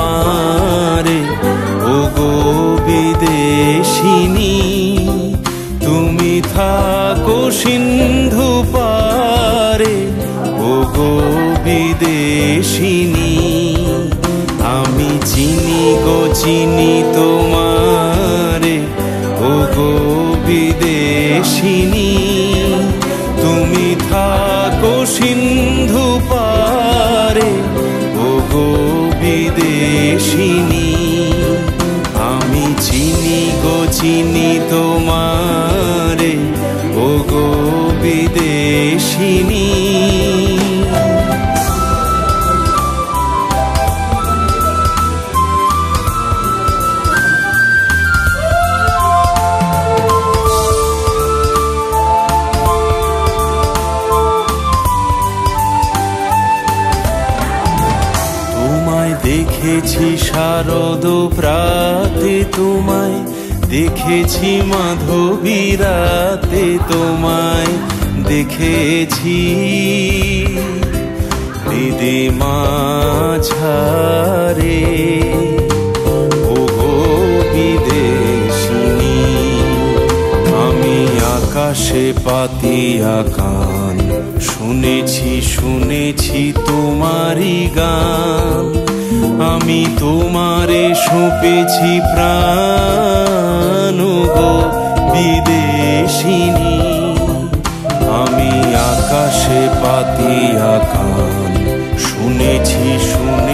তোমারে, ওগো বিদেশিনী। তুমি থাকো সিন্ধু পারে, ওগো বিদেশিনী। আমি চিনি গো চিনি তোমারে, ওগো বিদেশিনী। তুমি থাকো সিন্ধু পারে, ওগো বিদেশিনী। আমি চিনি গো চিনি তোমারে, ওগো বিদেশিনী। দেখেছি শারদ প্রাতে তোমায়, দেখেছি মাধবী রাতে তোমায়, দেখেছি হৃদে মাঝারে, ওগো বিদেশিনী। আমি আকাশে পাতিয়া কান, শুনেছি শুনেছি তোমারই গান। আমি তোমারে সঁপেছি প্রাণ, গো বিদেশিনী। আমি আকাশে পাতিয়া কান, শুনেছি শুনে